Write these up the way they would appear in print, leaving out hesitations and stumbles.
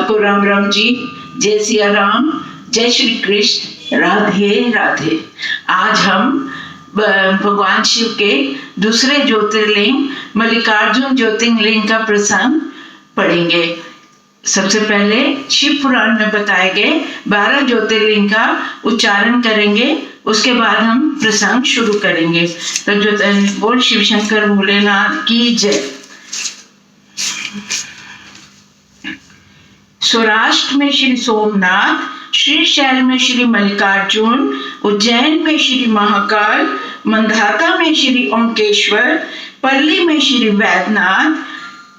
सबको राम राम जी, जय सिया राम, जय श्री कृष्ण, राधे राधे। आज हम भगवान शिव के दूसरे ज्योतिर्लिंग मल्लिकार्जुन ज्योतिर्लिंग का प्रसंग पढ़ेंगे। सबसे पहले शिव पुराण में बताए गए 12 ज्योतिर्लिंग का उच्चारण करेंगे, उसके बाद हम प्रसंग शुरू करेंगे। तो बोल शिव शंकर भोलेनाथ की जय। सौराष्ट्र में श्री सोमनाथ, श्रीशैल में श्री मल्लिकार्जुन, उज्जैन में श्री महाकाल, मंधाता में श्री ओंकेश्वर, पल्ली में श्री वैद्यनाथ,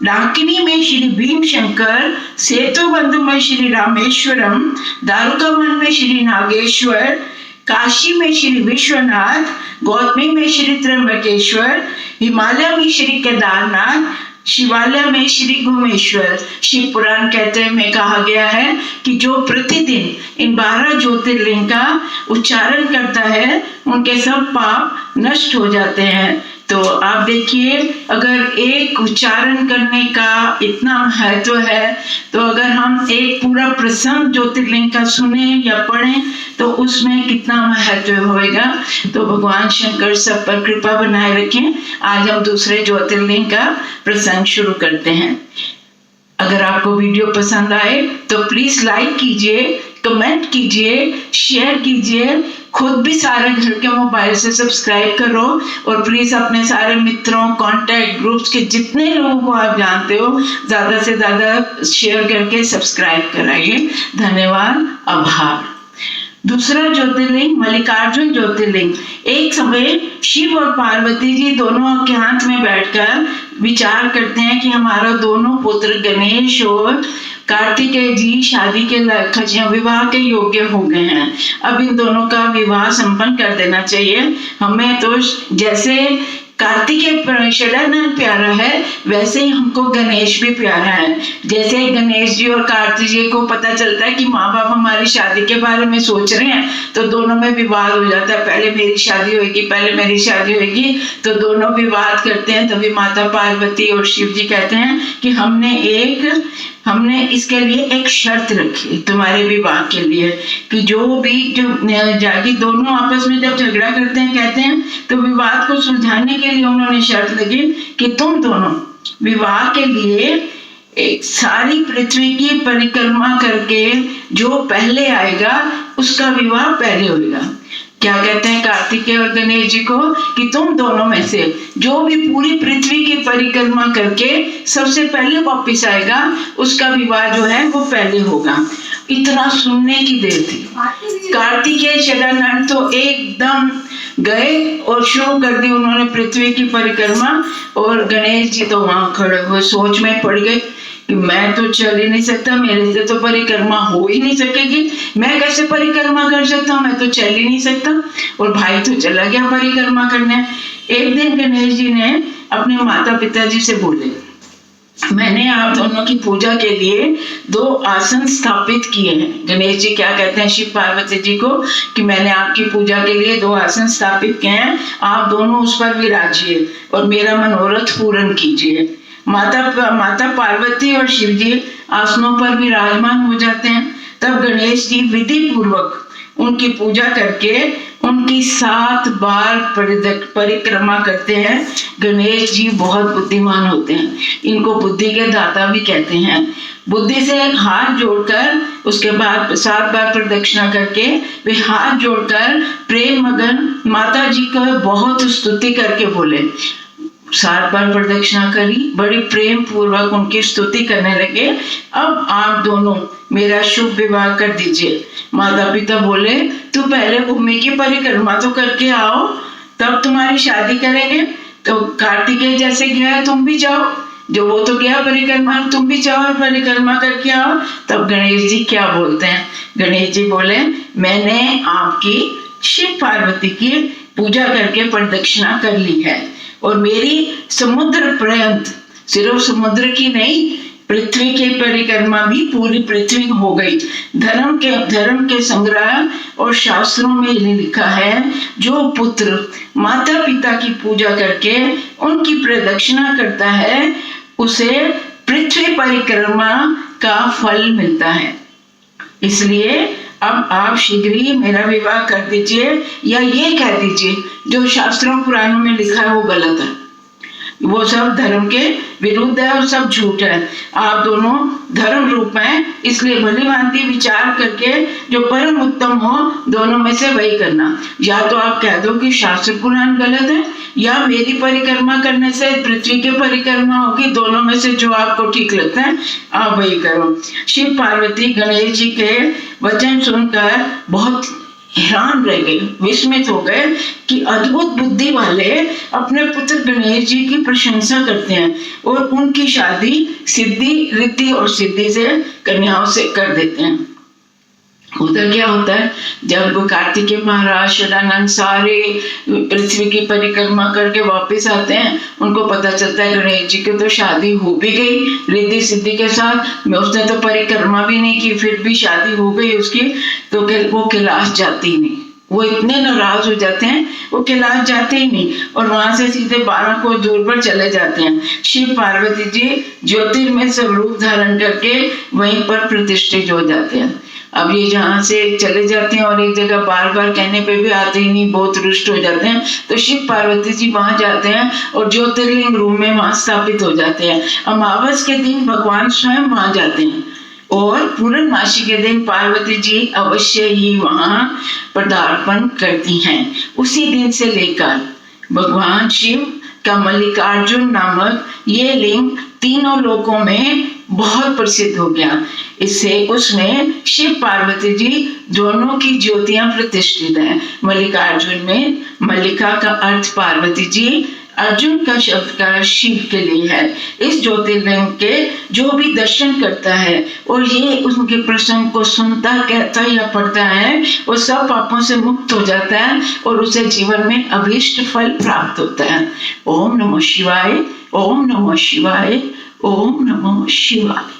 डाकिनी में श्री भीमशंकर, सेतुबंधु में श्री रामेश्वरम, दारुकावन में श्री नागेश्वर, काशी में श्री विश्वनाथ, गौतमी में श्री त्र्यंबकेश्वर, हिमालय में श्री केदारनाथ, शिवालय में श्री घुमेश्वर। शिव पुराण कहते में कहा गया है कि जो प्रतिदिन इन 12 ज्योतिर्लिंग का उच्चारण करता है उनके सब पाप नष्ट हो जाते हैं। तो आप देखिए, अगर एक उच्चारण करने का इतना महत्व है, तो अगर हम एक पूरा प्रसंग ज्योतिर्लिंग का सुने या पढ़ें तो उसमें कितना महत्व होएगा। तो भगवान शंकर सब पर कृपा बनाए रखें। आज हम दूसरे ज्योतिर्लिंग का प्रसंग शुरू करते हैं। अगर आपको वीडियो पसंद आए तो प्लीज लाइक कीजिए, कमेंट कीजिए, शेयर कीजिए, खुद भी सारे घर के मोबाइल से सब्सक्राइब करो और प्लीज अपने सारे मित्रों, कांटेक्ट ग्रुप्स के जितने लोगों को आप जानते हो ज्यादा से ज्यादा शेयर करके सब्सक्राइब कराइए। धन्यवाद, आभार। दूसरा ज्योतिर्लिंग मल्लिकार्जुन ज्योतिर्लिंग। एक समय शिव और पार्वती जी दोनों एकांत में बैठकर विचार करते हैं कि हमारा दोनों पुत्र गणेश और कार्तिकेय जी शादी के विवाह के योग्य हो गए हैं। अब इन दोनों का विवाह संपन्न कर देना चाहिए। हमें तो जैसे कार्तिकेय षडानंद प्यारा है वैसे ही हमको गणेश भी प्यारा है। जैसे गणेश जी और कार्तिक जी को पता चलता है कि माँ बाप हमारी शादी के बारे में सोच रहे हैं तो दोनों में विवाद हो जाता है, पहले मेरी शादी होगी, पहले मेरी शादी होगी। तो दोनों विवाद करते हैं। तभी माता पार्वती और शिव जी कहते हैं कि हमने इसके लिए एक शर्त रखी तुम्हारे विवाह के लिए कि जो जागी दोनों आपस में जब झगड़ा करते हैं कहते हैं तो विवाद को सुलझाने के लिए उन्होंने शर्त लगी कि तुम दोनों विवाह के लिए एक सारी पृथ्वी की परिक्रमा करके जो पहले आएगा उसका विवाह पहले होगा। क्या कहते हैं कार्तिकेय और गणेश जी को कि तुम दोनों में से जो भी पूरी पृथ्वी की परिक्रमा करके सबसे पहले वापिस आएगा उसका विवाह जो है वो पहले होगा। इतना सुनने की देर थी। कार्तिकेय षडानंद तो एकदम गए और शुरू कर दी उन्होंने पृथ्वी की परिक्रमा, और गणेश जी तो वहां खड़े हुए सोच में पड़ गए कि मैं तो चल ही नहीं सकता, मेरे से तो परिक्रमा हो ही नहीं सकेगी, मैं कैसे परिक्रमा कर सकता हूँ, मैं तो चल ही नहीं सकता। और भाई तो चला गया परिक्रमा करने। एक दिन गणेश जी ने अपने माता पिता जी से बोले, मैंने आप दोनों की पूजा के लिए 2 आसन स्थापित किए हैं। गणेश जी क्या कहते हैं शिव पार्वती जी को कि मैंने आपकी पूजा के लिए 2 आसन स्थापित किए हैं, आप दोनों उस पर विराजिए और मेरा मनोरथ पूर्ण कीजिए। माता पार्वती और शिव जी आसनों पर विराजमान हो जाते हैं। तब गणेश जी विधि पूर्वक उनकी पूजा करके उनकी 7 बार परिक्रमा करते हैं। गणेश जी बहुत बुद्धिमान होते हैं, इनको बुद्धि के दाता भी कहते हैं। बुद्धि से हाथ जोड़कर उसके बाद 7 बार प्रदक्षिणा करके वे हाथ जोड़कर प्रेम मगन माता जी का बहुत स्तुति करके बोले। 7 बार प्रदक्षिणा करी, बड़ी प्रेम पूर्वक उनकी स्तुति करने लगे। अब आप दोनों मेरा शुभ विवाह कर दीजिए। माता पिता बोले तू पहले भूमि की परिक्रमा तो करके आओ तब तुम्हारी शादी करेंगे। तो कार्तिकेय जैसे गया तुम भी जाओ, जो वो तो गया परिक्रमा, तुम भी जाओ और परिक्रमा करके आओ। तब गणेश जी क्या बोलते हैं, गणेश जी बोले मैंने आपकी शिव पार्वती की पूजा करके प्रदक्षिणा कर ली है और मेरी समुद्र पर्यंत, सिर्फ समुद्र की नहीं पृथ्वी की परिक्रमा भी पूरी पृथ्वी हो गई। धर्म के संग्रह और शास्त्रों में लिखा है जो पुत्र माता पिता की पूजा करके उनकी प्रदक्षिणा करता है उसे पृथ्वी परिक्रमा का फल मिलता है। इसलिए अब आप शीघ्र ही मेरा विवाह कर दीजिए, या ये कह दीजिए जो शास्त्रों पुराणों में लिखा है वो गलत है, वो सब धर्म के विरुद्ध है और सब झूठ है। आप दोनों धर्म रूप हैं, इसलिए भली भांति विचार करके जो परम उत्तम हो दोनों में से वही करना। या तो आप कह दो कि शास्त्र पुराण गलत है, या मेरी परिक्रमा करने से पृथ्वी की परिक्रमा होगी, दोनों में से जो आपको ठीक लगता है आप वही करो। शिव पार्वती गणेश जी के वचन सुनकर बहुत हैरान रह गए, विस्मित हो गए कि अद्भुत बुद्धि वाले अपने पुत्र गणेश जी की प्रशंसा करते हैं और उनकी शादी सिद्धि रिद्धि और सिद्धि से कन्याओं से कर देते हैं। उधर क्या होता है, जब कार्तिकेय महाराज शदानंद सारे पृथ्वी की परिक्रमा करके वापस आते हैं, उनको पता चलता है गणेश जी की तो शादी हो भी गई रिद्धि सिद्धि के साथ, में उसने तो परिक्रमा भी नहीं की, फिर भी शादी हो गई उसकी, तो वो कैलाश जाती नहीं। वो इतने नाराज हो जाते हैं, वो कैलाश जाते ही नहीं और वहां से सीधे 12 कोस दूर पर चले जाते हैं। शिव पार्वती जी ज्योतिर्मय स्वरूप धारण करके वहीं पर प्रतिष्ठित हो जाते हैं। अब ये जहाँ से चले जाते हैं और एक जगह बार बार कहने पे भी आते ही नहीं, बहुत रुष्ट हो जाते हैं, तो शिव पार्वती जी वहां जाते हैं और ज्योतिर्लिंग रूप में वहां स्थापित हो जाते हैं। अमावस के दिन भगवान स्वयं वहां जाते हैं और पूर्णमासी के दिन पार्वती जी अवश्य ही वहां पदार्पण करती हैं। उसी दिन से लेकर भगवान शिव का मल्लिकार्जुन नामक ये लिंग तीनों लोकों में बहुत प्रसिद्ध हो गया। इससे उसमें शिव पार्वती जी दोनों की ज्योतियां प्रतिष्ठित हैं। मल्लिकार्जुन में मल्लिका का अर्थ पार्वती जी, अर्जुन का शब्द का शिव के लिए है। इस ज्योतिर्लिंग के जो भी दर्शन करता है और ये उनके प्रसंग को सुनता, कहता या पढ़ता है, वो सब पापों से मुक्त हो जाता है और उसे जीवन में अभीष्ट फल प्राप्त होता है। ओम नमः शिवाय, ओम नमः शिवाय, ओम नमः शिवाय।